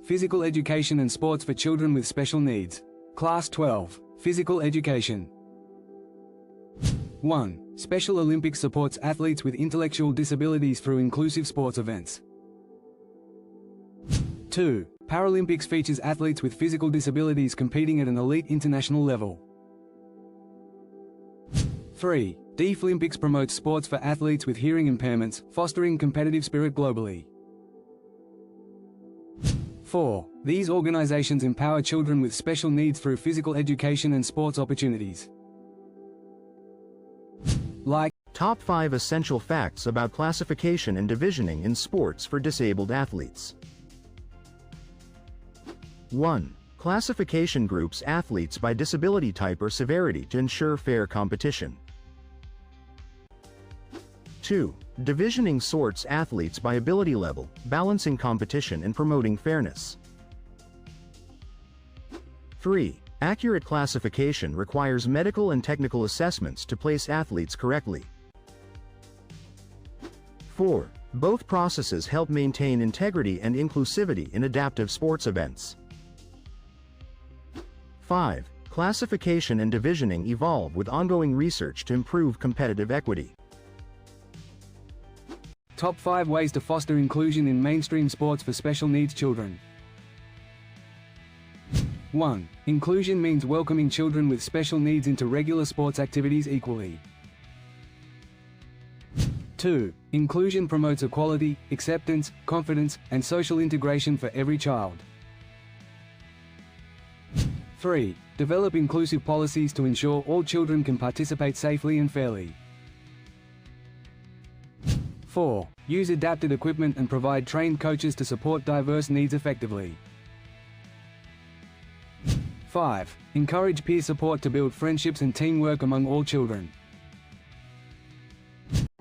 Physical Education and Sports for Children with Special Needs. Class 12, Physical Education. 1. Special Olympics supports athletes with intellectual disabilities through inclusive sports events. 2. Paralympics features athletes with physical disabilities competing at an elite international level. 3. Deaflympics promotes sports for athletes with hearing impairments, fostering competitive spirit globally. 4. These organizations empower children with special needs through physical education and sports opportunities. Like Top 5 essential facts about classification and divisioning in sports for disabled athletes. 1. Classification groups athletes by disability type or severity to ensure fair competition. 2. Divisioning sorts athletes by ability level, balancing competition and promoting fairness. 3. Accurate classification requires medical and technical assessments to place athletes correctly. 4. Both processes help maintain integrity and inclusivity in adaptive sports events. 5. Classification and divisioning evolve with ongoing research to improve competitive equity. Top 5 ways to foster inclusion in mainstream sports for special needs children. 1. Inclusion means welcoming children with special needs into regular sports activities equally. 2. Inclusion promotes equality, acceptance, confidence, and social integration for every child. 3. Develop inclusive policies to ensure all children can participate safely and fairly. 4. Use adapted equipment and provide trained coaches to support diverse needs effectively. 5. Encourage peer support to build friendships and teamwork among all children.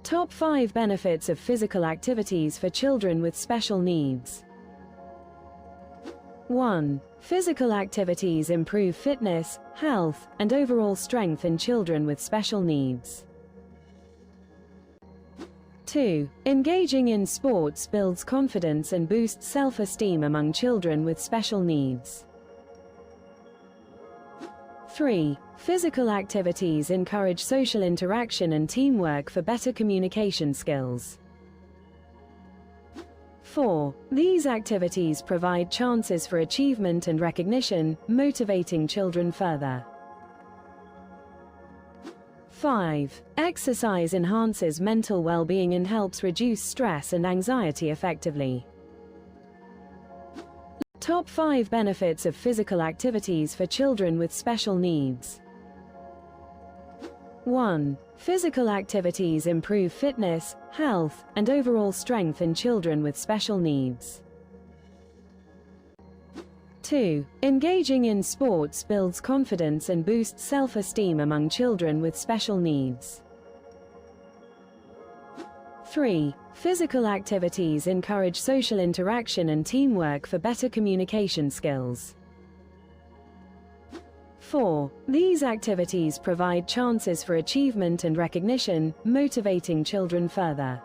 Top 5 benefits of physical activities for children with special needs. 1. Physical activities improve fitness, health, and overall strength in children with special needs. 2. Engaging in sports builds confidence and boosts self-esteem among children with special needs. 3. Physical activities encourage social interaction and teamwork for better communication skills. 4. These activities provide chances for achievement and recognition, motivating children further. 5. Exercise enhances mental well-being and helps reduce stress and anxiety effectively. Top 5 benefits of physical activities for children with special needs. 1. Physical activities improve fitness, health, and overall strength in children with special needs. 2. Engaging in sports builds confidence and boosts self-esteem among children with special needs. 3. Physical activities encourage social interaction and teamwork for better communication skills. 4. These activities provide chances for achievement and recognition, motivating children further.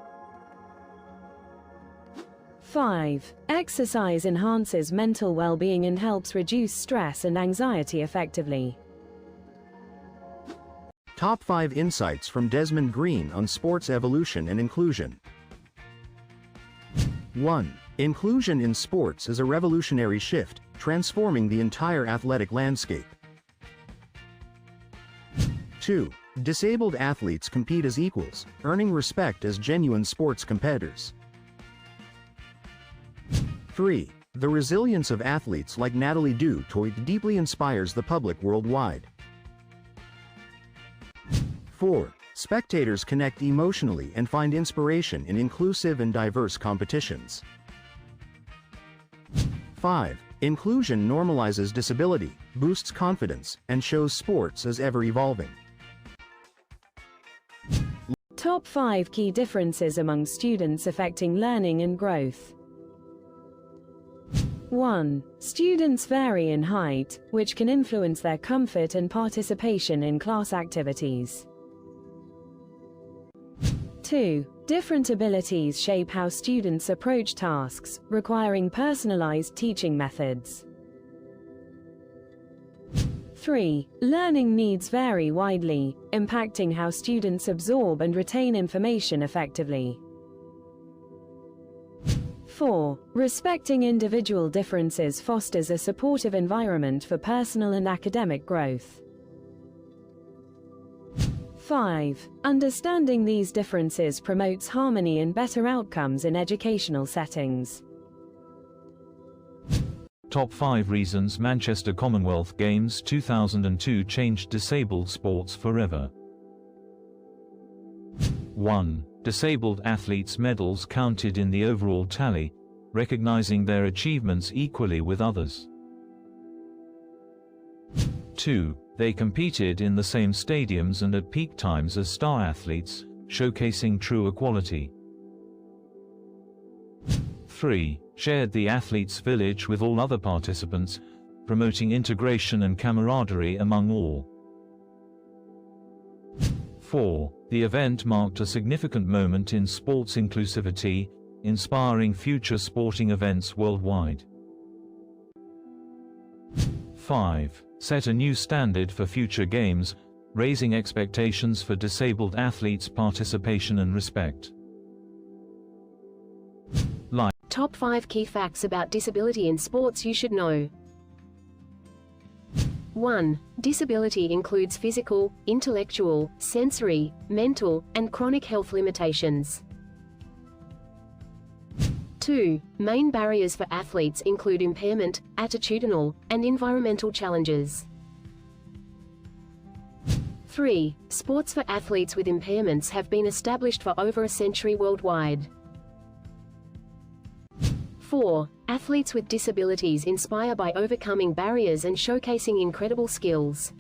5. Exercise enhances mental well-being and helps reduce stress and anxiety effectively. Top 5 insights from Desmond Green on sports evolution and inclusion. 1. Inclusion in sports is a revolutionary shift, transforming the entire athletic landscape. 2. Disabled athletes compete as equals, earning respect as genuine sports competitors. 3. The resilience of athletes like Natalie Dutoit deeply inspires the public worldwide. 4. Spectators connect emotionally and find inspiration in inclusive and diverse competitions. 5. Inclusion normalizes disability, boosts confidence, and shows sports as ever-evolving. Top 5 key differences among students affecting learning and growth. 1. Students vary in height, which can influence their comfort and participation in class activities. 2. Different abilities shape how students approach tasks, requiring personalized teaching methods. 3. Learning needs vary widely, impacting how students absorb and retain information effectively. 4. Respecting individual differences fosters a supportive environment for personal and academic growth. 5. Understanding these differences promotes harmony and better outcomes in educational settings. Top 5 reasons Manchester Commonwealth Games 2002 changed disabled sports forever. 1. Disabled athletes' medals counted in the overall tally, recognizing their achievements equally with others. 2. They competed in the same stadiums and at peak times as star athletes, showcasing true equality. 3. Shared the athletes' village with all other participants, promoting integration and camaraderie among all. 4. The event marked a significant moment in sports inclusivity, inspiring future sporting events worldwide. 5. Set a new standard for future games, raising expectations for disabled athletes' participation and respect. Top 5 key facts about disability in sports you should know. 1. Disability includes physical, intellectual, sensory, mental, and chronic health limitations. 2. Main barriers for athletes include impairment, attitudinal, and environmental challenges. 3. Sports for athletes with impairments have been established for over a century worldwide. 4. Athletes with disabilities inspire by overcoming barriers and showcasing incredible skills.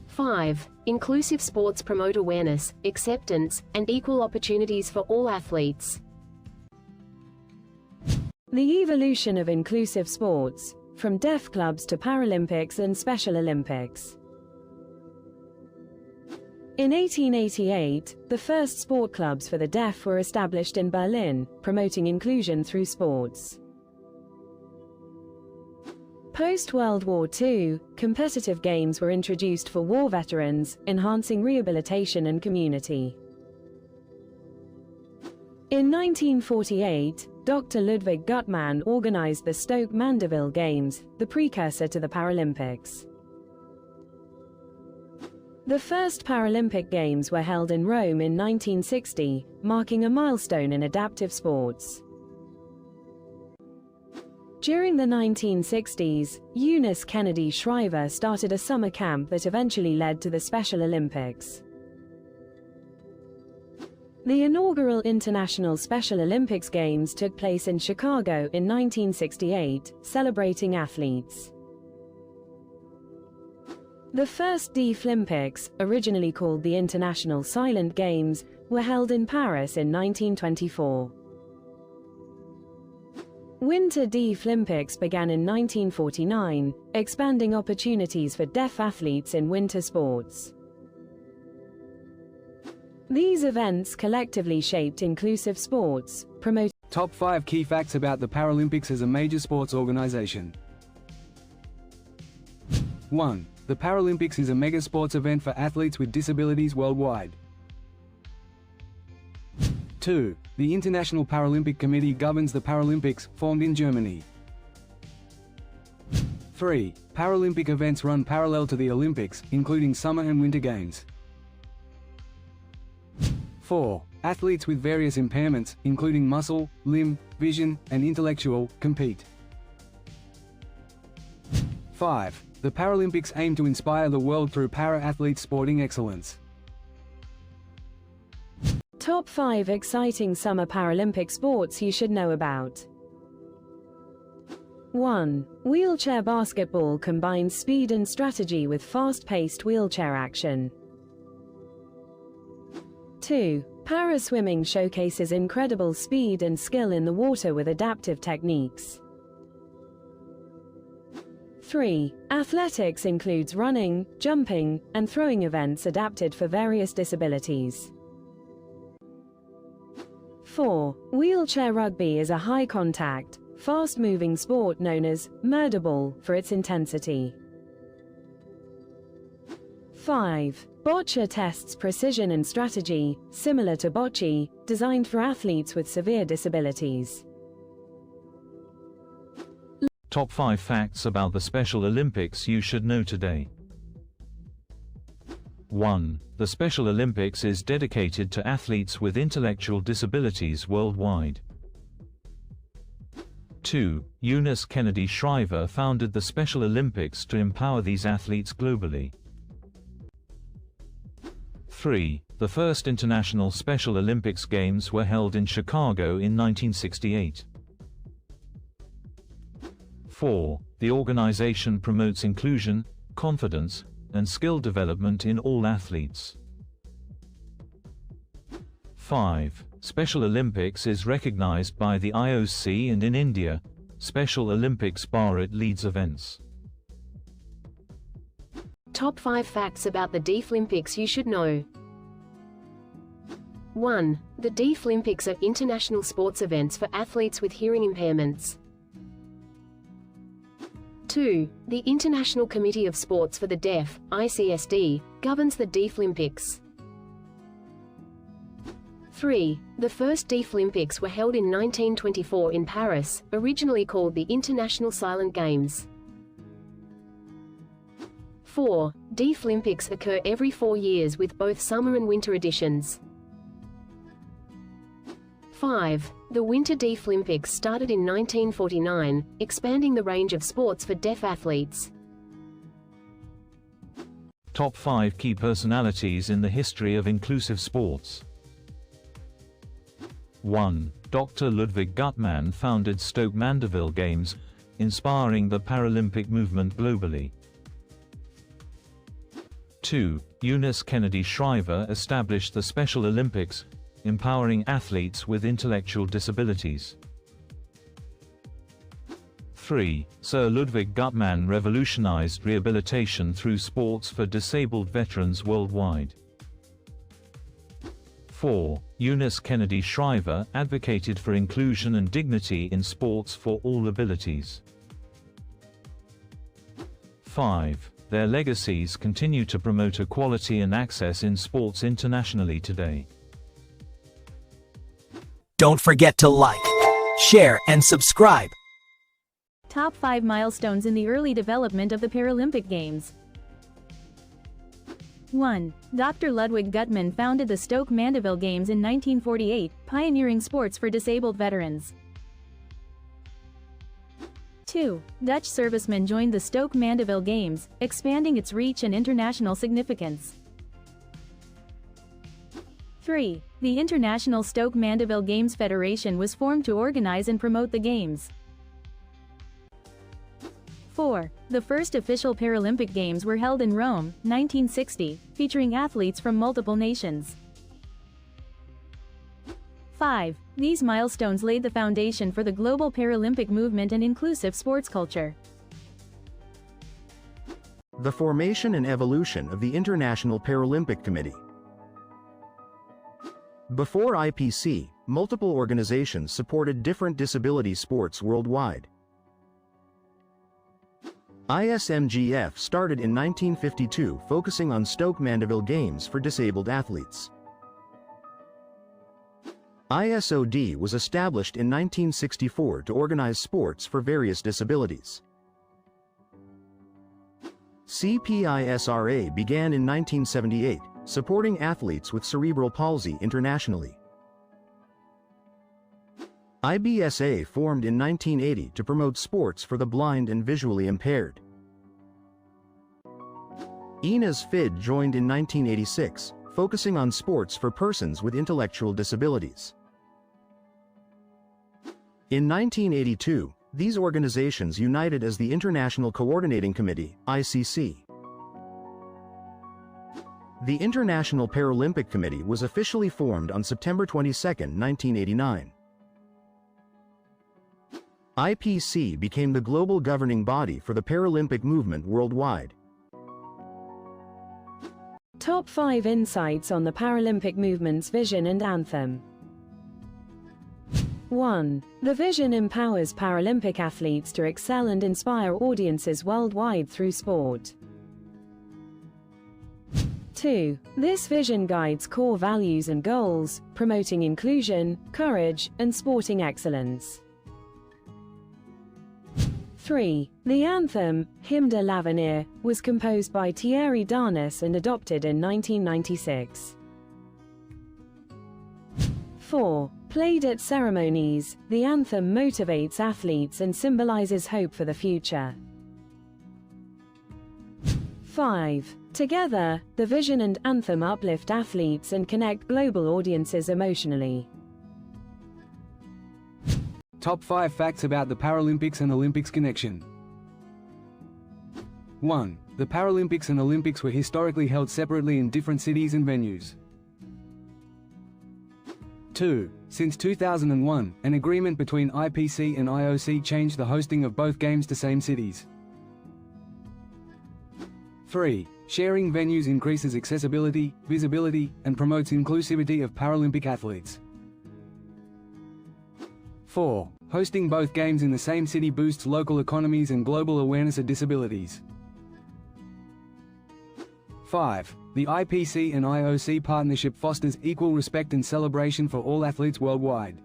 5. Inclusive sports promote awareness, acceptance, and equal opportunities for all athletes. The evolution of inclusive sports, from deaf clubs to Paralympics and Special Olympics. In 1888, the first sport clubs for the deaf were established in Berlin, promoting inclusion through sports. Post-World War II, competitive games were introduced for war veterans, enhancing rehabilitation and community. In 1948, Dr. Ludwig Guttmann organized the Stoke Mandeville Games, the precursor to the Paralympics. The first Paralympic Games were held in Rome in 1960, marking a milestone in adaptive sports. During the 1960s, Eunice Kennedy Shriver started a summer camp that eventually led to the Special Olympics. The inaugural International Special Olympics Games took place in Chicago in 1968, celebrating athletes. The first Deaflympics, originally called the International Silent Games, were held in Paris in 1924. Winter Deaflympics began in 1949, expanding opportunities for deaf athletes in winter sports. These events collectively shaped inclusive sports, promoting. Top 5 key facts about the Paralympics as a major sports organization. 1. The Paralympics is a mega sports event for athletes with disabilities worldwide. 2. The International Paralympic Committee governs the Paralympics, formed in Germany. 3. Paralympic events run parallel to the Olympics, including summer and winter games. 4. Athletes with various impairments, including muscle, limb, vision, and intellectual, compete. 5. The Paralympics aim to inspire the world through para-athlete sporting excellence. Top 5 exciting summer Paralympic sports you should know about. 1. Wheelchair basketball combines speed and strategy with fast-paced wheelchair action. 2. Para-swimming showcases incredible speed and skill in the water with adaptive techniques. 3. Athletics includes running, jumping, and throwing events adapted for various disabilities. 4. Wheelchair rugby is a high-contact, fast-moving sport known as murder ball for its intensity. 5. Boccia tests precision and strategy, similar to bocce, designed for athletes with severe disabilities. Top 5 facts about the Special Olympics you should know today. 1. The Special Olympics is dedicated to athletes with intellectual disabilities worldwide. 2. Eunice Kennedy Shriver founded the Special Olympics to empower these athletes globally. 3. The first International Special Olympics Games were held in Chicago in 1968. 4. The organization promotes inclusion, confidence, and skill development in all athletes. 5. Special Olympics is recognized by the IOC, and in India, Special Olympics Bharat leads events. Top 5 facts about the Deaflympics you should know. 1. The Deaflympics are international sports events for athletes with hearing impairments. 2. The International Committee of Sports for the Deaf, ICSD, governs the Deaflympics. 3. The first Deaflympics were held in 1924 in Paris, originally called the International Silent Games. 4. Deaflympics occur every 4 years with both summer and winter editions. 5. The Winter Deaflympics started in 1949, expanding the range of sports for deaf athletes. Top 5 key personalities in the history of inclusive sports. 1. Dr. Ludwig Guttmann founded Stoke Mandeville Games, inspiring the Paralympic movement globally. 2. Eunice Kennedy Shriver established the Special Olympics, empowering athletes with intellectual disabilities. 3. Sir Ludwig Guttmann revolutionized rehabilitation through sports for disabled veterans worldwide. 4. Eunice Kennedy Shriver advocated for inclusion and dignity in sports for all abilities. 5. Their legacies continue to promote equality and access in sports internationally today. Don't forget to like, share, and subscribe. Top 5 milestones in the early development of the Paralympic Games. 1. Dr. Ludwig Guttmann founded the Stoke Mandeville Games in 1948, pioneering sports for disabled veterans. 2. Dutch servicemen joined the Stoke Mandeville Games, expanding its reach and international significance. 3. The International Stoke Mandeville Games Federation was formed to organize and promote the Games. 4. The first official Paralympic Games were held in Rome, 1960, featuring athletes from multiple nations. 5. These milestones laid the foundation for the global Paralympic movement and inclusive sports culture. The formation and evolution of the International Paralympic Committee. Before IPC, multiple organizations supported different disability sports worldwide. ISMGF started in 1952, focusing on Stoke Mandeville Games for disabled athletes. ISOD was established in 1964 to organize sports for various disabilities. CPISRA began in 1978, supporting athletes with cerebral palsy internationally. IBSA formed in 1980 to promote sports for the blind and visually impaired. INAS FID joined in 1986, focusing on sports for persons with intellectual disabilities. In 1982, these organizations united as the International Coordinating Committee, ICC. The International Paralympic Committee was officially formed on September 22, 1989. IPC became the global governing body for the Paralympic movement worldwide. Top 5 insights on the Paralympic movement's vision and anthem. 1. The vision empowers Paralympic athletes to excel and inspire audiences worldwide through sport. 2. This vision guides core values and goals, promoting inclusion, courage, and sporting excellence. 3. The anthem, Hymne de l'Avenir, was composed by Thierry Darnus and adopted in 1996. 4. Played at ceremonies, the anthem motivates athletes and symbolizes hope for the future. 5. Together, the vision and anthem uplift athletes and connect global audiences emotionally. Top 5 facts about the Paralympics and Olympics connection. 1. The Paralympics and Olympics were historically held separately in different cities and venues. 2. Since 2001, an agreement between IPC and IOC changed the hosting of both games to same cities. 3. Sharing venues increases accessibility, visibility, and promotes inclusivity of Paralympic athletes. 4. Hosting both games in the same city boosts local economies and global awareness of disabilities. 5. The IPC and IOC partnership fosters equal respect and celebration for all athletes worldwide.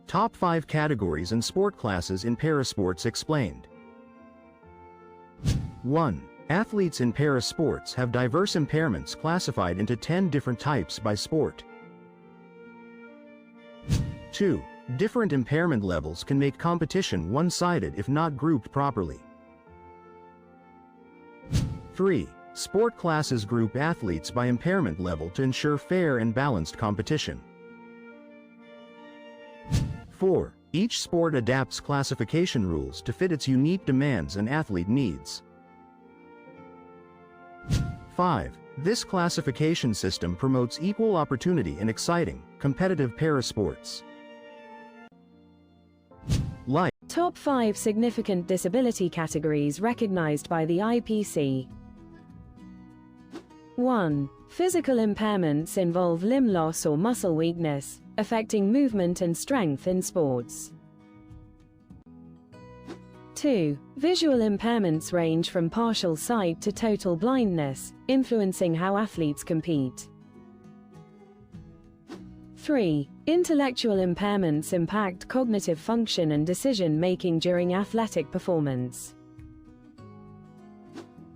Top 5 categories and sport classes in parasports explained. 1. Athletes in parasports have diverse impairments classified into 10 different types by sport. 2. Different impairment levels can make competition one-sided if not grouped properly. 3. Sport classes group athletes by impairment level to ensure fair and balanced competition. 4. Each sport adapts classification rules to fit its unique demands and athlete needs. 5. This classification system promotes equal opportunity in exciting, competitive parasports. Like Top 5 significant disability categories recognized by the IPC. 1. Physical impairments involve limb loss or muscle weakness, affecting movement and strength in sports. 2. Visual impairments range from partial sight to total blindness, influencing how athletes compete. 3. Intellectual impairments impact cognitive function and decision-making during athletic performance.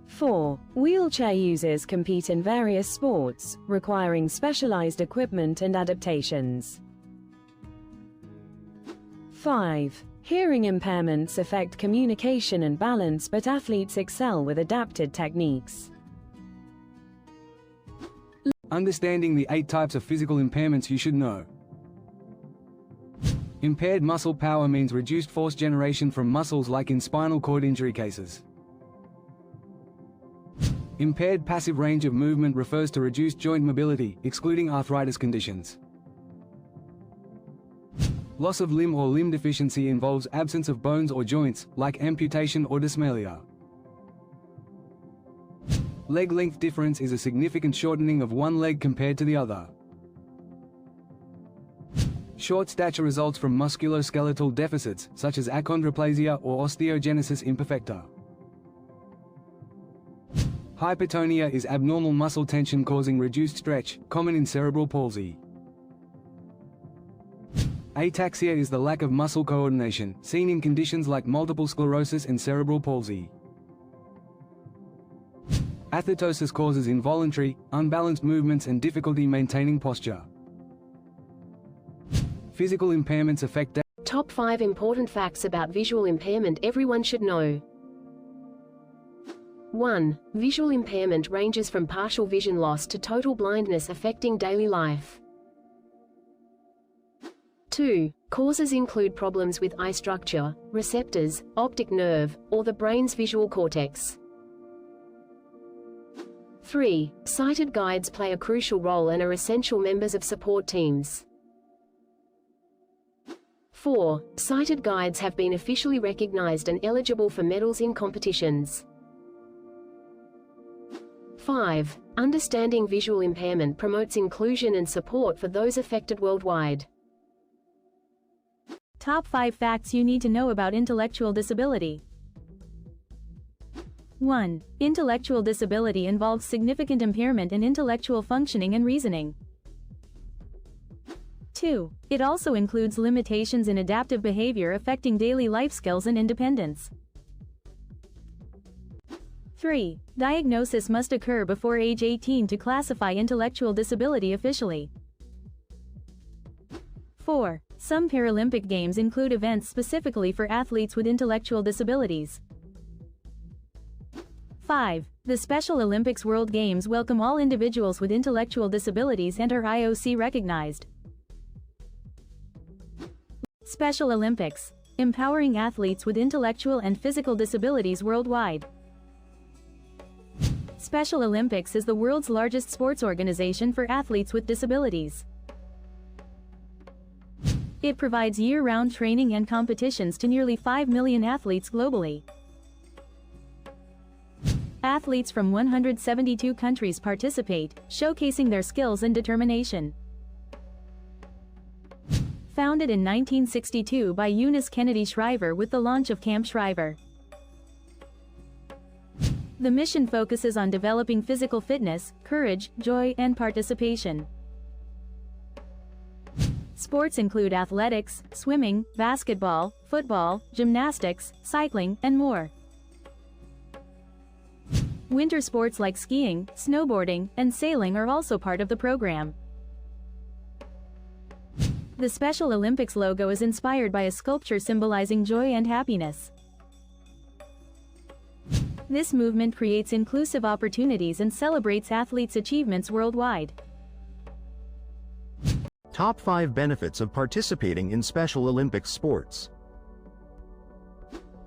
4. Wheelchair users compete in various sports, requiring specialized equipment and adaptations. 5. Hearing impairments affect communication and balance, but athletes excel with adapted techniques. Understanding the 8 types of physical impairments you should know. Impaired muscle power means reduced force generation from muscles, like in spinal cord injury cases. Impaired passive range of movement refers to reduced joint mobility, excluding arthritis conditions. Loss of limb or limb deficiency involves absence of bones or joints, like amputation or dysmelia. Leg length difference is a significant shortening of one leg compared to the other. Short stature results from musculoskeletal deficits, such as achondroplasia or osteogenesis imperfecta. Hypertonia is abnormal muscle tension causing reduced stretch, common in cerebral palsy. Ataxia is the lack of muscle coordination, seen in conditions like multiple sclerosis and cerebral palsy. Athetosis causes involuntary, unbalanced movements and difficulty maintaining posture. Physical impairments affect Top 5 important facts about visual impairment everyone should know. 1. Visual impairment ranges from partial vision loss to total blindness affecting daily life. 2. Causes include problems with eye structure, receptors, optic nerve, or the brain's visual cortex. 3. Sighted guides play a crucial role and are essential members of support teams. 4. Sighted guides have been officially recognized and eligible for medals in competitions. 5. Understanding visual impairment promotes inclusion and support for those affected worldwide. Top 5 facts you need to know about intellectual disability. 1. Intellectual disability involves significant impairment in intellectual functioning and reasoning. 2. It also includes limitations in adaptive behavior affecting daily life skills and independence. 3. Diagnosis must occur before age 18 to classify intellectual disability officially. 4. Some Paralympic Games include events specifically for athletes with intellectual disabilities. 5. The Special Olympics World Games welcome all individuals with intellectual disabilities and are IOC recognized. Special Olympics. Empowering athletes with intellectual and physical disabilities worldwide. Special Olympics is the world's largest sports organization for athletes with disabilities. It provides year-round training and competitions to nearly 5 million athletes globally. Athletes from 172 countries participate, showcasing their skills and determination. Founded in 1962 by Eunice Kennedy Shriver with the launch of Camp Shriver. The mission focuses on developing physical fitness, courage, joy, and participation. Sports include athletics, swimming, basketball, football, gymnastics, cycling, and more. Winter sports like skiing, snowboarding, and sailing are also part of the program. The Special Olympics logo is inspired by a sculpture symbolizing joy and happiness. This movement creates inclusive opportunities and celebrates athletes' achievements worldwide. Top 5 benefits of participating in Special Olympics sports.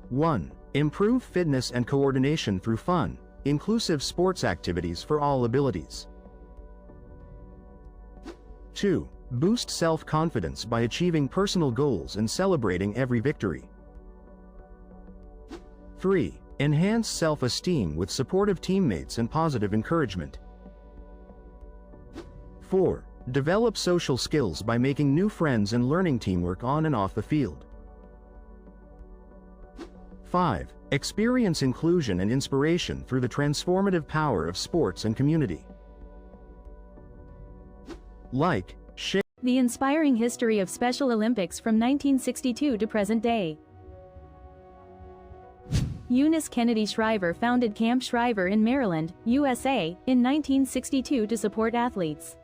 1. Improve fitness and coordination through fun, inclusive sports activities for all abilities. 2. Boost self-confidence by achieving personal goals and celebrating every victory. 3. Enhance self-esteem with supportive teammates and positive encouragement. 4. Develop social skills by making new friends and learning teamwork on and off the field. 5. Experience inclusion and inspiration through the transformative power of sports and community. Like, share. The inspiring history of Special Olympics from 1962 to present day. Eunice Kennedy Shriver founded Camp Shriver in Maryland, USA, in 1962 to support athletes.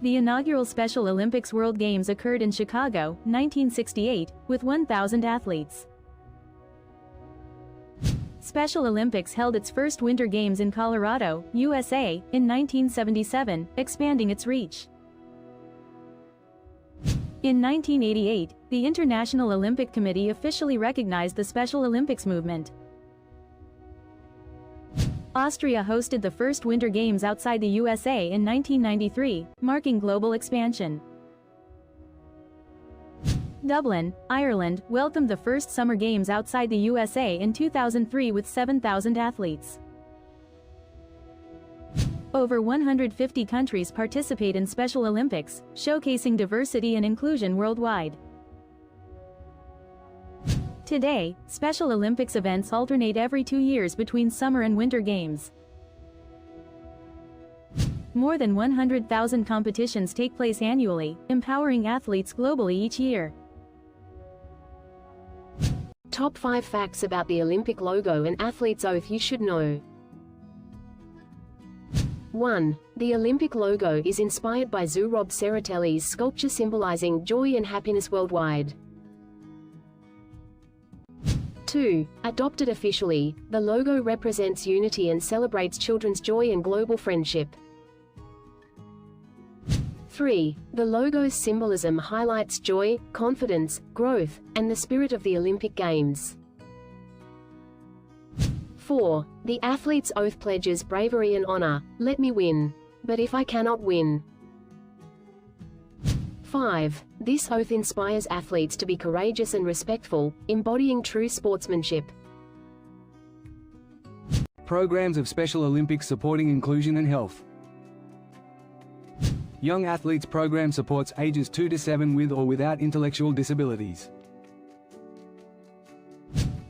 The inaugural Special Olympics World Games occurred in Chicago, 1968, with 1,000 athletes. Special Olympics held its first Winter Games in Colorado, USA, in 1977, expanding its reach. In 1988, the International Olympic Committee officially recognized the Special Olympics movement. Austria hosted the first Winter Games outside the USA in 1993, marking global expansion. Dublin, Ireland, welcomed the first Summer Games outside the USA in 2003 with 7,000 athletes. Over 150 countries participate in Special Olympics, showcasing diversity and inclusion worldwide. Today, Special Olympics events alternate every 2 years between Summer and Winter Games. More than 100,000 competitions take place annually, empowering athletes globally each year. Top 5 facts about the Olympic logo and athlete's oath you should know. 1. The Olympic logo is inspired by Zurab Tsereteli's sculpture symbolizing joy and happiness worldwide. 2. Adopted officially, the logo represents unity and celebrates children's joy and global friendship. 3. The logo's symbolism highlights joy, confidence, growth, and the spirit of the Olympic Games. 4. The athlete's oath pledges bravery and honor. Let me win. But if I cannot win. 5. This oath inspires athletes to be courageous and respectful, embodying true sportsmanship. Programs of Special Olympics supporting inclusion and health. Young Athletes Program supports ages 2 to 7 with or without intellectual disabilities.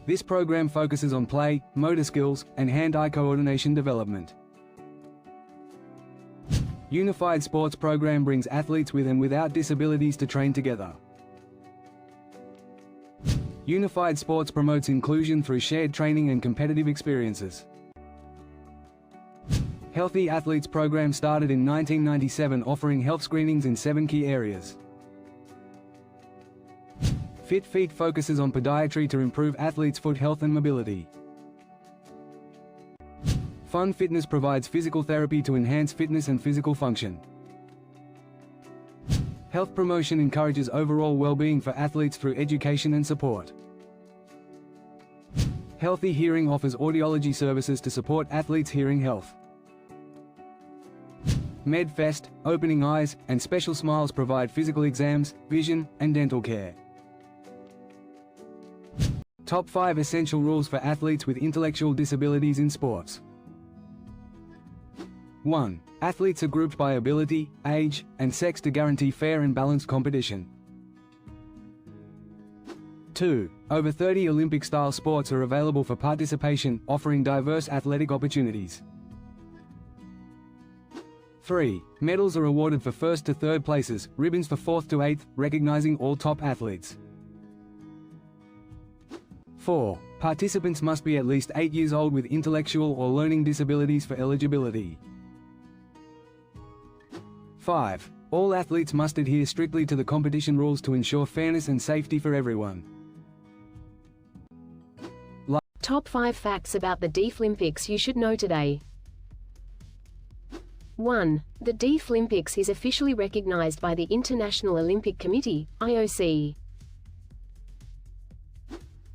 This program focuses on play, motor skills, and hand-eye coordination development. Unified Sports Program brings athletes with and without disabilities to train together. Unified Sports promotes inclusion through shared training and competitive experiences. Healthy Athletes Program started in 1997 offering health screenings in 7 key areas. Fit Feet focuses on podiatry to improve athletes' foot health and mobility. Fun Fitness provides physical therapy to enhance fitness and physical function. Health Promotion encourages overall well-being for athletes through education and support. Healthy Hearing offers audiology services to support athletes' hearing health. MedFest, Opening Eyes, and Special Smiles provide physical exams, vision, and dental care. Top 5 essential rules for athletes with intellectual disabilities in sports. 1. Athletes are grouped by ability, age, and sex to guarantee fair and balanced competition. 2. Over 30 Olympic-style sports are available for participation, offering diverse athletic opportunities. 3. Medals are awarded for 1st to 3rd places, ribbons for 4th to 8th, recognizing all top athletes. 4. Participants must be at least 8 years old with intellectual or learning disabilities for eligibility. 5. All athletes must adhere strictly to the competition rules to ensure fairness and safety for everyone. Top 5 facts about the Deaflympics you should know today. 1. The Deaflympics is officially recognized by the International Olympic Committee, IOC.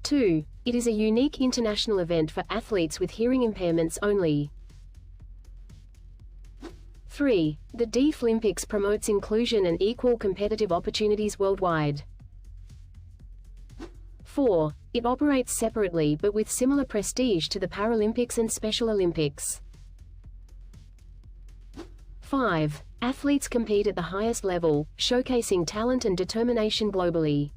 2. It is a unique international event for athletes with hearing impairments only. 3. The Deaflympics promotes inclusion and equal competitive opportunities worldwide. 4. It operates separately but with similar prestige to the Paralympics and Special Olympics. 5. Athletes compete at the highest level, showcasing talent and determination globally.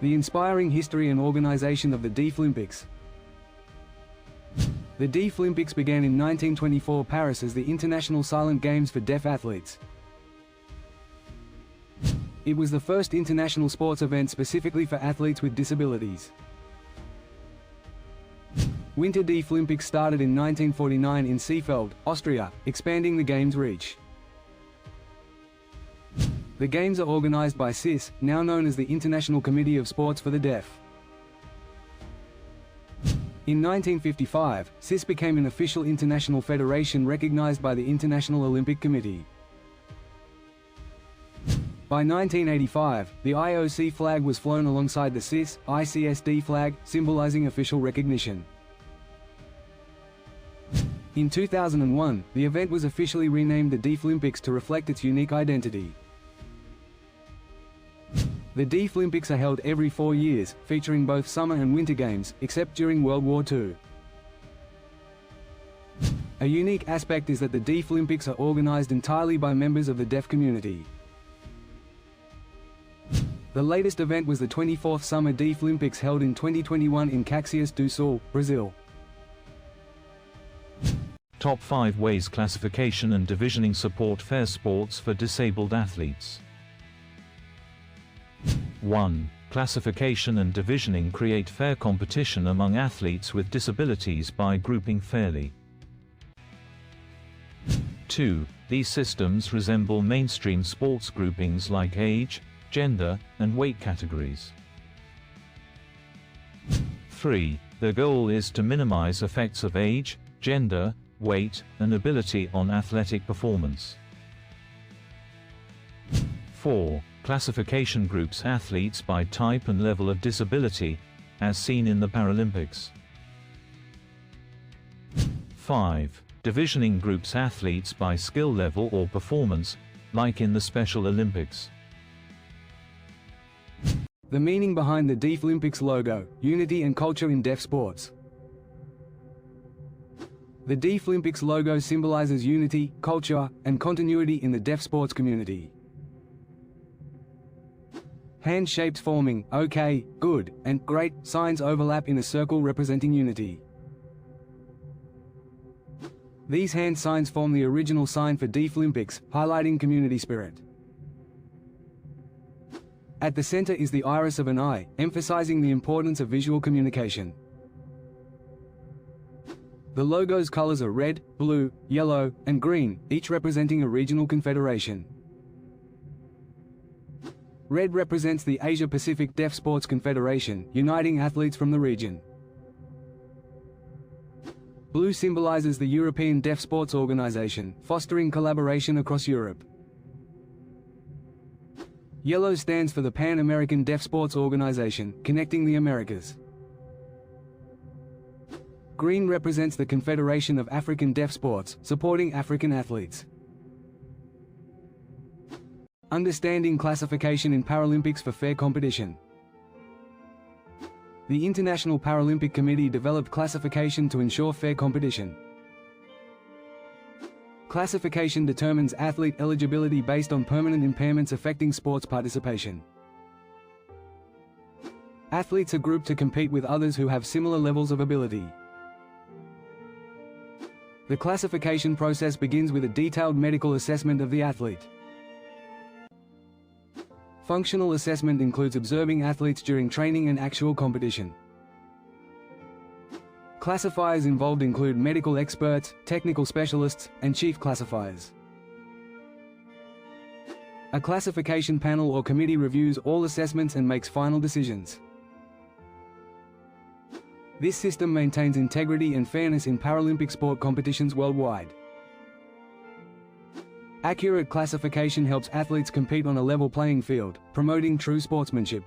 The inspiring history and organization of the Deaflympics. The Deaflympics began in 1924 Paris as the International Silent Games for deaf athletes. It was the first international sports event specifically for athletes with disabilities. Winter Deaflympics started in 1949 in Seefeld, Austria, expanding the game's reach. The games are organized by CIS, now known as the International Committee of Sports for the Deaf. In 1955, CIS became an official international federation recognized by the International Olympic Committee. By 1985, the IOC flag was flown alongside the CIS, ICSD flag, symbolizing official recognition. In 2001, the event was officially renamed the Deaflympics to reflect its unique identity. The Deaflympics are held every 4 years, featuring both summer and winter games, except during World War II. A unique aspect is that the Deaflympics are organized entirely by members of the deaf community. The latest event was the 24th Summer Deaflympics held in 2021 in Caxias do Sul, Brazil. Top 5 ways classification and divisioning support fair sports for disabled athletes. 1. Classification and divisioning create fair competition among athletes with disabilities by grouping fairly. 2. These systems resemble mainstream sports groupings like age, gender, and weight categories. 3. The goal is to minimize effects of age, gender, weight, and ability on athletic performance. 4. Classification groups athletes by type and level of disability, as seen in the Paralympics. 5. Divisioning groups athletes by skill level or performance, like in the Special Olympics. The meaning behind the Deaflympics logo, unity and culture in deaf sports. The Deaflympics logo symbolizes unity, culture, and continuity in the deaf sports community. Hand shapes forming OK, good, and great signs overlap in a circle representing unity. These hand signs form the original sign for Deaflympics, highlighting community spirit. At the center is the iris of an eye, emphasizing the importance of visual communication. The logo's colors are red, blue, yellow, and green, each representing a regional confederation. Red represents the Asia-Pacific Deaf Sports Confederation, uniting athletes from the region. Blue symbolizes the European Deaf Sports Organization, fostering collaboration across Europe. Yellow stands for the Pan-American Deaf Sports Organization, connecting the Americas. Green represents the Confederation of African Deaf Sports, supporting African athletes. Understanding classification in Paralympics for fair competition. The International Paralympic Committee developed classification to ensure fair competition. Classification determines athlete eligibility based on permanent impairments affecting sports participation. Athletes are grouped to compete with others who have similar levels of ability. The classification process begins with a detailed medical assessment of the athlete. Functional assessment includes observing athletes during training and actual competition. Classifiers involved include medical experts, technical specialists, and chief classifiers. A classification panel or committee reviews all assessments and makes final decisions. This system maintains integrity and fairness in Paralympic sport competitions worldwide. Accurate classification helps athletes compete on a level playing field, promoting true sportsmanship.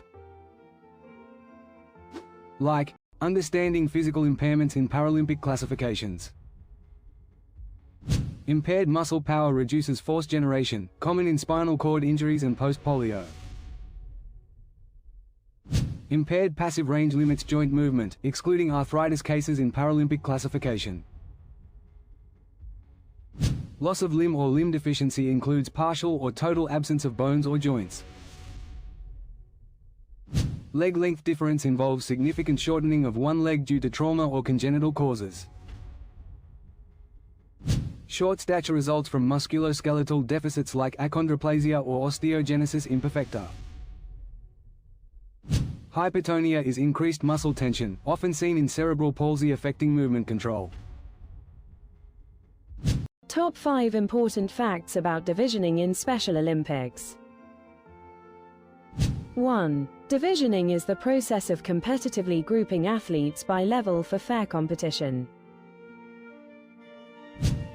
Like, understanding physical impairments in Paralympic classifications. Impaired muscle power reduces force generation, common in spinal cord injuries and post-polio. Impaired passive range limits joint movement, excluding arthritis cases in Paralympic classification. Loss of limb or limb deficiency includes partial or total absence of bones or joints. Leg length difference involves significant shortening of one leg due to trauma or congenital causes. Short stature results from musculoskeletal deficits like achondroplasia or osteogenesis imperfecta. Hypertonia is increased muscle tension, often seen in cerebral palsy affecting movement control. Top 5 important facts about divisioning in Special Olympics. 1. Divisioning is the process of competitively grouping athletes by level for fair competition.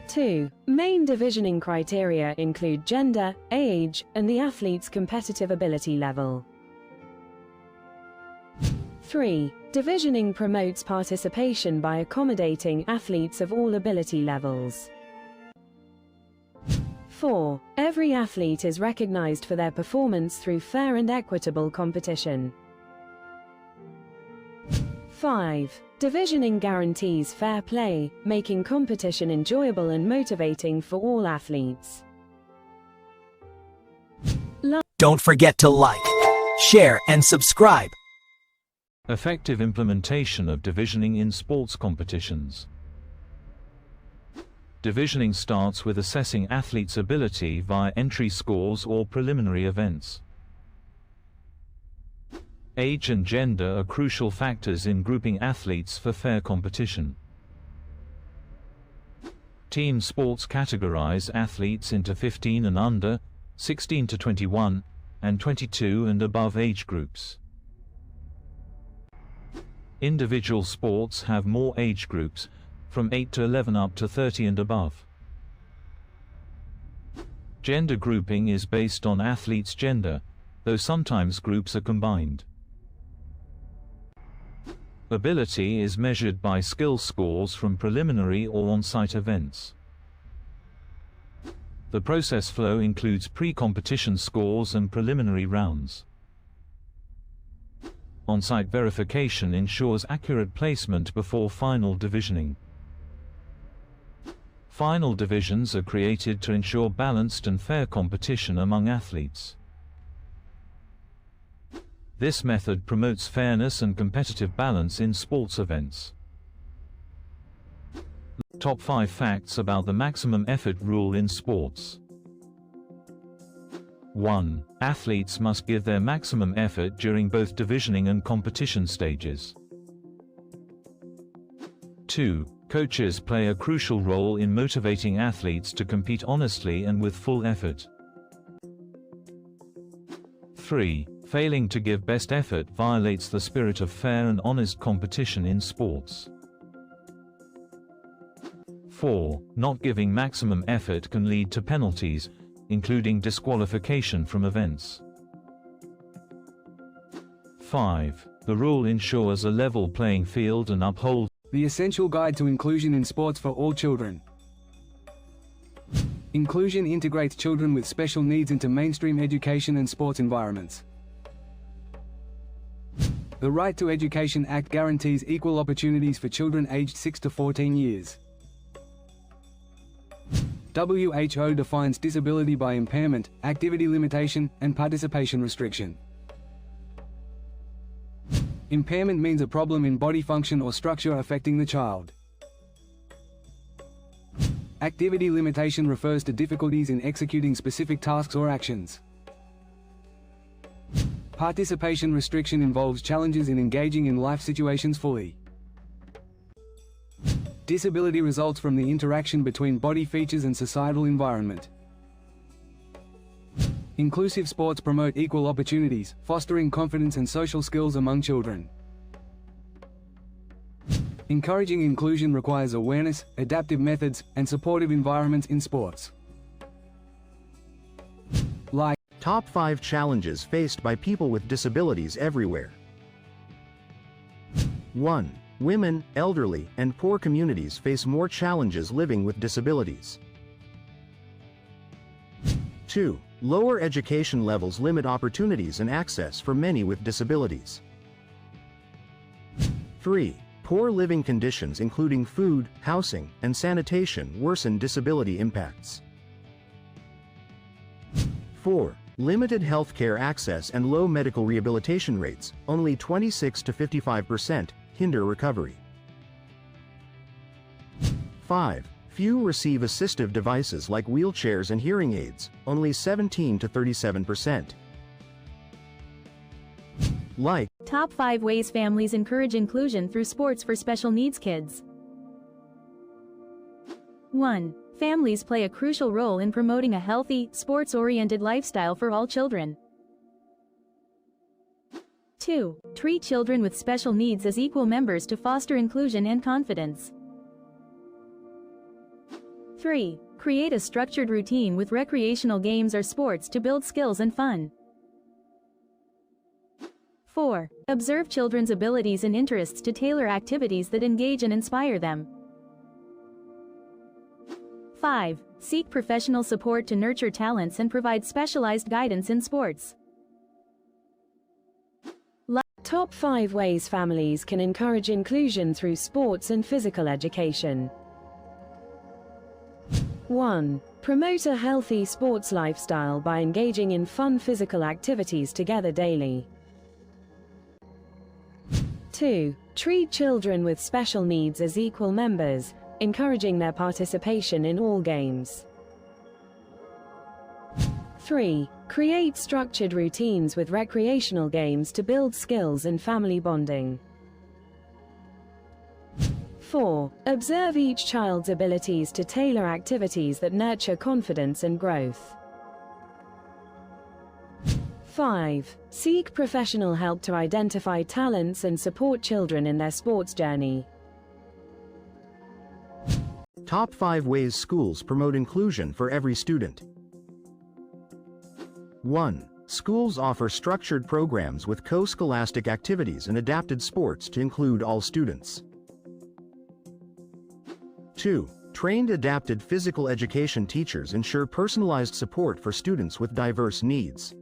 2. Main divisioning criteria include gender, age, and the athlete's competitive ability level. 3. Divisioning promotes participation by accommodating athletes of all ability levels. 4. Every athlete is recognized for their performance through fair and equitable competition. 5. Divisioning guarantees fair play, making competition enjoyable and motivating for all athletes. Don't forget to like, share, and subscribe. Effective implementation of divisioning in sports competitions. Divisioning starts with assessing athletes' ability via entry scores or preliminary events. Age and gender are crucial factors in grouping athletes for fair competition. Team sports categorize athletes into 15 and under, 16 to 21, and 22 and above age groups. Individual sports have more age groups, from 8 to 11 up to 30 and above. Gender grouping is based on athletes' gender, though sometimes groups are combined. Ability is measured by skill scores from preliminary or on-site events. The process flow includes pre-competition scores and preliminary rounds. On-site verification ensures accurate placement before final divisioning. Final divisions are created to ensure balanced and fair competition among athletes. This method promotes fairness and competitive balance in sports events. Top 5 facts about the maximum effort rule in sports. 1. Athletes must give their maximum effort during both divisioning and competition stages. 2. Coaches play a crucial role in motivating athletes to compete honestly and with full effort. 3. Failing to give best effort violates the spirit of fair and honest competition in sports. 4. Not giving maximum effort can lead to penalties, including disqualification from events. 5. The rule ensures a level playing field and upholds The essential guide to inclusion in sports for all children. Inclusion integrates children with special needs into mainstream education and sports environments. The Right to Education Act guarantees equal opportunities for children aged 6 to 14 years. WHO defines disability by impairment, activity limitation, and participation restriction. Impairment means a problem in body function or structure affecting the child. Activity limitation refers to difficulties in executing specific tasks or actions. Participation restriction involves challenges in engaging in life situations fully. Disability results from the interaction between body features and societal environment. Inclusive sports promote equal opportunities, fostering confidence and social skills among children. Encouraging inclusion requires awareness, adaptive methods, and supportive environments in sports. Like Top 5 challenges faced by people with disabilities everywhere. 1. Women, elderly, and poor communities face more challenges living with disabilities. 2. Lower education levels limit opportunities and access for many with disabilities. 3. Poor living conditions including food, housing, and sanitation worsen disability impacts. 4. Limited healthcare access and low medical rehabilitation rates, only 26 to 55%, hinder recovery. 5. Few receive assistive devices like wheelchairs and hearing aids, only 17 to 37%. Like Top 5 ways families encourage inclusion through sports for special needs kids. 1. Families play a crucial role in promoting a healthy, sports-oriented lifestyle for all children. 2. Treat children with special needs as equal members to foster inclusion and confidence. 3. Create a structured routine with recreational games or sports to build skills and fun. 4. Observe children's abilities and interests to tailor activities that engage and inspire them. 5. Seek professional support to nurture talents and provide specialized guidance in sports. Top 5 ways families can encourage inclusion through sports and physical education. 1. Promote a healthy sports lifestyle by engaging in fun physical activities together daily. 2. Treat children with special needs as equal members, encouraging their participation in all games. 3. Create structured routines with recreational games to build skills and family bonding. 4. Observe each child's abilities to tailor activities that nurture confidence and growth. 5. Seek professional help to identify talents and support children in their sports journey. Top 5 ways schools promote inclusion for every student. 1. Schools offer structured programs with co-scholastic activities and adapted sports to include all students. 2. Trained adapted physical education teachers ensure personalized support for students with diverse needs.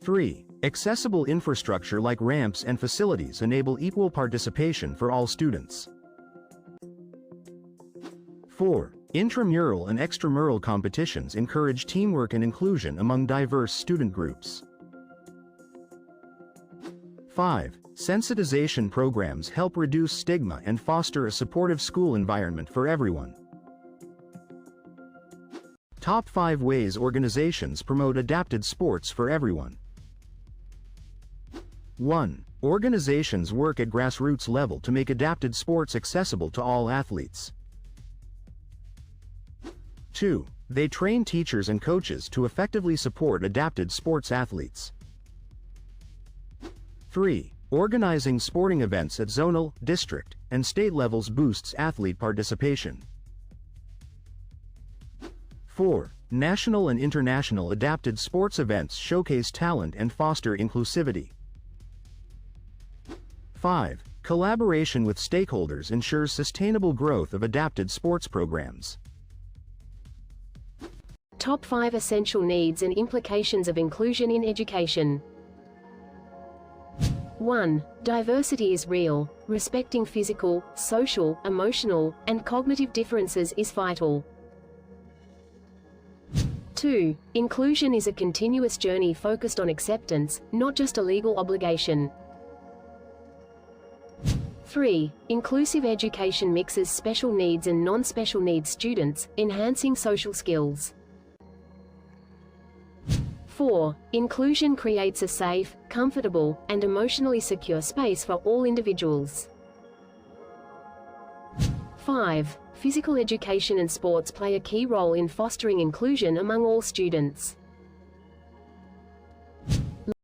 3. Accessible infrastructure like ramps and facilities enable equal participation for all students. 4. Intramural and extramural competitions encourage teamwork and inclusion among diverse student groups. 5. Sensitization programs help reduce stigma and foster a supportive school environment for everyone. Top 5 ways organizations promote adapted sports for everyone. 1. Organizations work at grassroots level to make adapted sports accessible to all athletes. 2. They train teachers and coaches to effectively support adapted sports athletes. 3. Organizing sporting events at zonal, district, and state levels boosts athlete participation. 4. National and international adapted sports events showcase talent and foster inclusivity. 5. Collaboration with stakeholders ensures sustainable growth of adapted sports programs. Top 5 essential needs and implications of inclusion in education. 1. Diversity is real. Respecting physical, social, emotional, and cognitive differences is vital. 2. Inclusion is a continuous journey focused on acceptance, not just a legal obligation. 3. Inclusive education mixes special needs and non-special needs students, enhancing social skills. 4. Inclusion creates a safe, comfortable, and emotionally secure space for all individuals. 5. Physical education and sports play a key role in fostering inclusion among all students.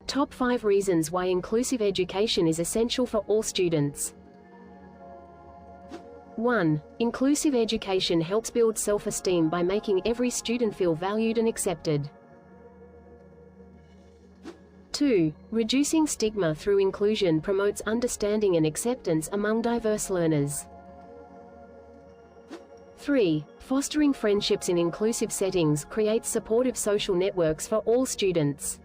Top 5 reasons why inclusive education is essential for all students. 1. Inclusive education helps build self-esteem by making every student feel valued and accepted. 2. Reducing stigma through inclusion promotes understanding and acceptance among diverse learners. 3. Fostering friendships in inclusive settings creates supportive social networks for all students.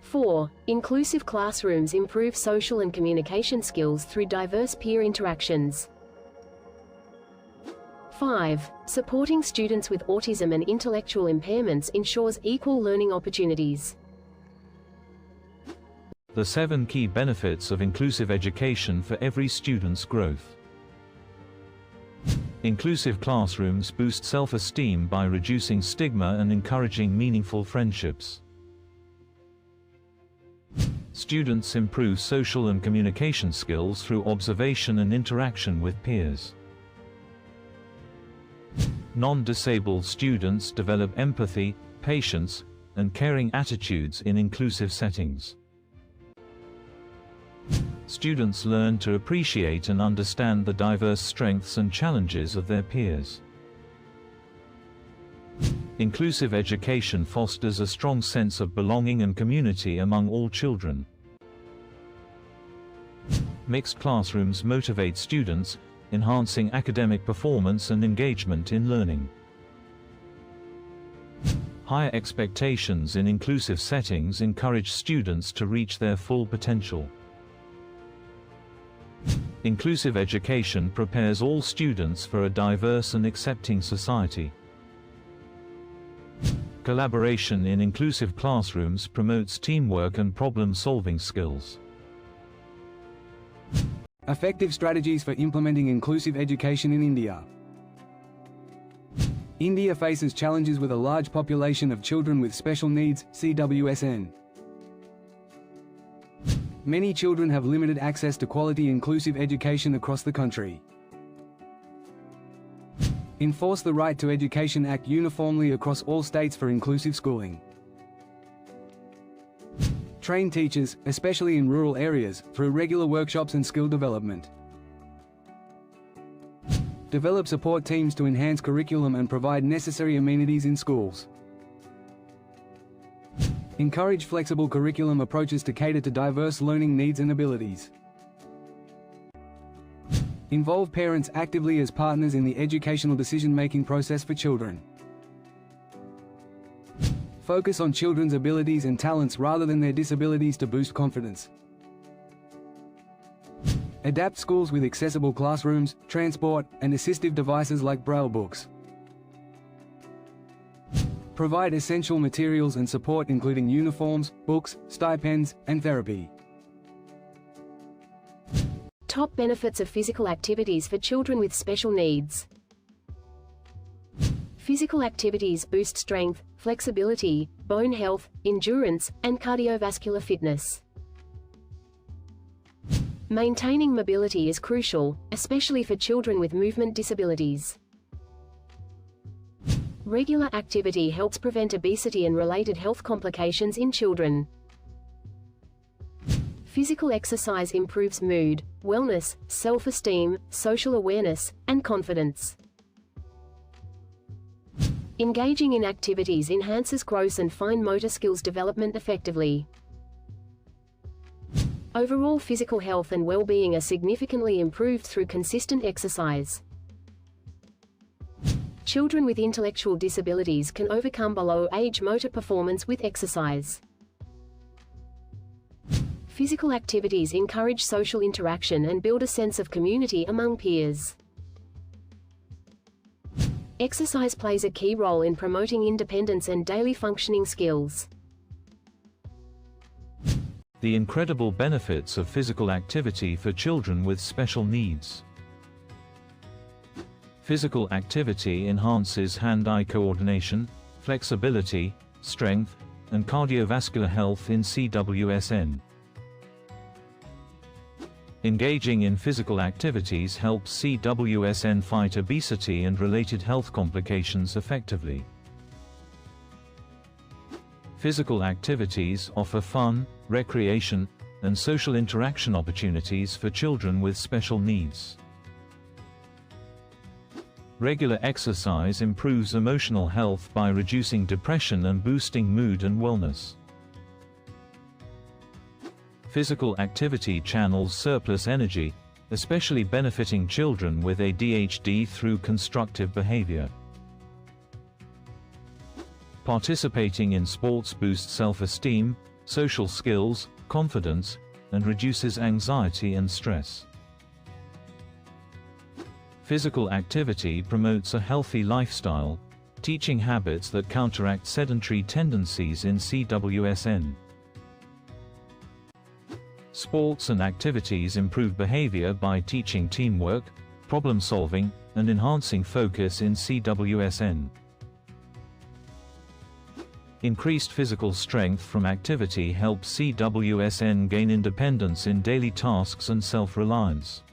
4. Inclusive classrooms improve social and communication skills through diverse peer interactions. 5. Supporting students with autism and intellectual impairments ensures equal learning opportunities. The 7 key benefits of inclusive education for every student's growth. Inclusive classrooms boost self-esteem by reducing stigma and encouraging meaningful friendships. Students improve social and communication skills through observation and interaction with peers. Non-disabled students develop empathy, patience, and caring attitudes in inclusive settings. Students learn to appreciate and understand the diverse strengths and challenges of their peers. Inclusive education fosters a strong sense of belonging and community among all children. Mixed classrooms motivate students, enhancing academic performance and engagement in learning. Higher expectations in inclusive settings encourage students to reach their full potential. Inclusive education prepares all students for a diverse and accepting society. Collaboration in inclusive classrooms promotes teamwork and problem-solving skills. Effective strategies for implementing inclusive education in India. India faces challenges with a large population of children with special needs, CWSN. Many children have limited access to quality inclusive education across the country. Enforce the Right to Education Act uniformly across all states for inclusive schooling. Train teachers, especially in rural areas, through regular workshops and skill development. Develop support teams to enhance curriculum and provide necessary amenities in schools. Encourage flexible curriculum approaches to cater to diverse learning needs and abilities. Involve parents actively as partners in the educational decision-making process for children. Focus on children's abilities and talents rather than their disabilities to boost confidence. Adapt schools with accessible classrooms, transport, and assistive devices like Braille books. Provide essential materials and support including uniforms, books, stipends, and therapy. Top benefits of physical activities for children with special needs. Physical activities boost strength, flexibility, bone health, endurance, and cardiovascular fitness. Maintaining mobility is crucial, especially for children with movement disabilities. Regular activity helps prevent obesity and related health complications in children. Physical exercise improves mood, wellness, self-esteem, social awareness, and confidence. Engaging in activities enhances gross and fine motor skills development effectively. Overall physical health and well-being are significantly improved through consistent exercise. Children with intellectual disabilities can overcome below-age motor performance with exercise. Physical activities encourage social interaction and build a sense of community among peers. Exercise plays a key role in promoting independence and daily functioning skills. The incredible benefits of physical activity for children with special needs. Physical activity enhances hand-eye coordination, flexibility, strength, and cardiovascular health in CWSN. Engaging in physical activities helps CWSN fight obesity and related health complications effectively. Physical activities offer fun, recreation, and social interaction opportunities for children with special needs. Regular exercise improves emotional health by reducing depression and boosting mood and wellness. Physical activity channels surplus energy, especially benefiting children with ADHD through constructive behavior. Participating in sports boosts self-esteem, social skills, confidence, and reduces anxiety and stress. Physical activity promotes a healthy lifestyle, teaching habits that counteract sedentary tendencies in CWSN. Sports and activities improve behavior by teaching teamwork, problem-solving, and enhancing focus in CWSN. Increased physical strength from activity helps CWSN gain independence in daily tasks and self-reliance.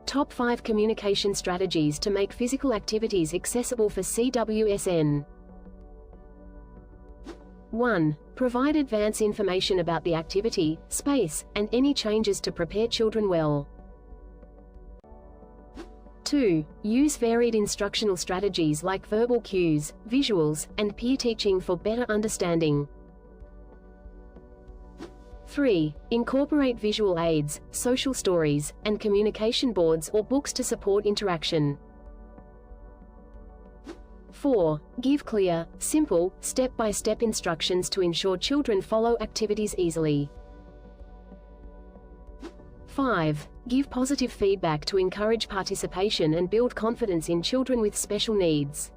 Top 5 communication strategies to make physical activities accessible for CWSN. 1. Provide advance information about the activity, space, and any changes to prepare children well. 2. Use varied instructional strategies like verbal cues, visuals, and peer teaching for better understanding. 3. Incorporate visual aids, social stories, and communication boards or books to support interaction. 4. Give clear, simple, step-by-step instructions to ensure children follow activities easily. 5. Give positive feedback to encourage participation and build confidence in children with special needs.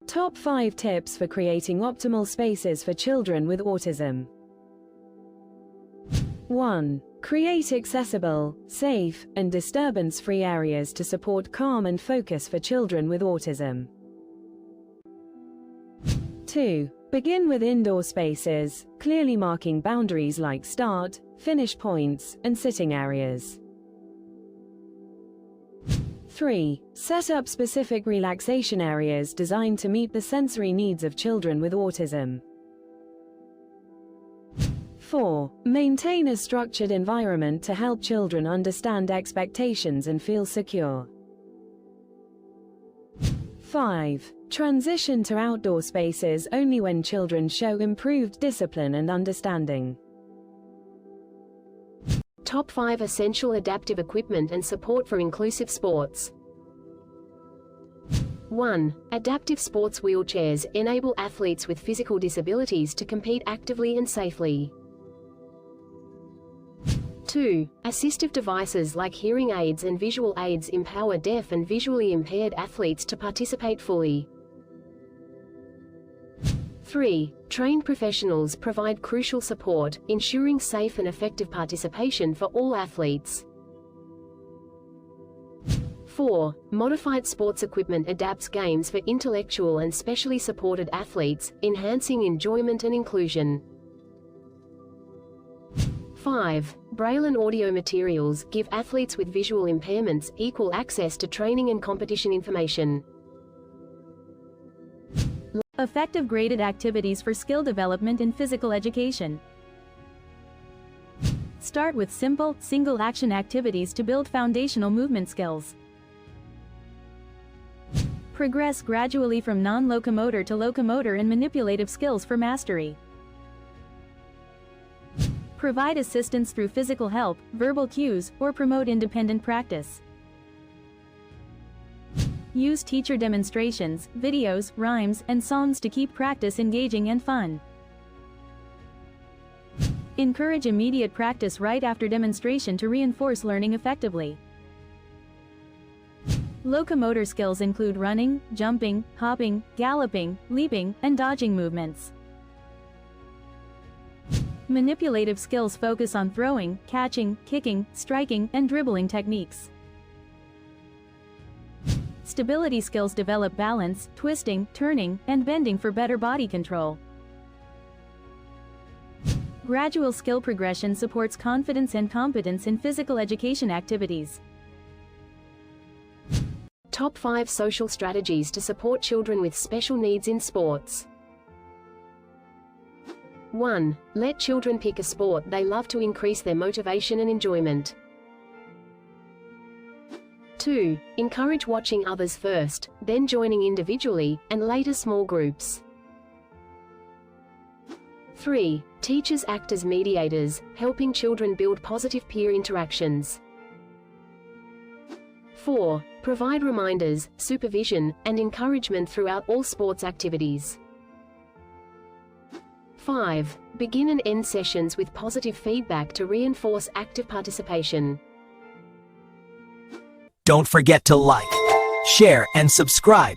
Top 5 tips for creating optimal spaces for children with autism. 1. Create accessible, safe, and disturbance-free areas to support calm and focus for children with autism. 2. Begin with indoor spaces, clearly marking boundaries like start, finish points, and sitting areas. 3. Set up specific relaxation areas designed to meet the sensory needs of children with autism. 4. Maintain a structured environment to help children understand expectations and feel secure. 5. Transition to outdoor spaces only when children show improved discipline and understanding. Top 5 essential adaptive equipment and support for inclusive sports. 1. Adaptive sports wheelchairs enable athletes with physical disabilities to compete actively and safely. 2. Assistive devices like hearing aids and visual aids empower deaf and visually impaired athletes to participate fully. 3. Trained professionals provide crucial support, ensuring safe and effective participation for all athletes. 4. Modified sports equipment adapts games for intellectual and specially supported athletes, enhancing enjoyment and inclusion. 5. Braille and audio materials give athletes with visual impairments equal access to training and competition information. Effective graded activities for skill development in physical education. Start with simple, single-action activities to build foundational movement skills. Progress gradually from non-locomotor to locomotor and manipulative skills for mastery. Provide assistance through physical help, verbal cues, or promote independent practice. Use teacher demonstrations, videos, rhymes, and songs to keep practice engaging and fun. Encourage immediate practice right after demonstration to reinforce learning effectively. Locomotor skills include running, jumping, hopping, galloping, leaping, and dodging movements. Manipulative skills focus on throwing, catching, kicking, striking, and dribbling techniques. Stability skills develop balance, twisting, turning, and bending for better body control. Gradual skill progression supports confidence and competence in physical education activities. Top 5 social strategies to support children with special needs in sports. 1. Let children pick a sport they love to increase their motivation and enjoyment. 2. Encourage watching others first, then joining individually, and later small groups. 3. Teachers act as mediators, helping children build positive peer interactions. 4. Provide reminders, supervision, and encouragement throughout all sports activities. 5. Begin and end sessions with positive feedback to reinforce active participation. Don't forget to like, share, and subscribe.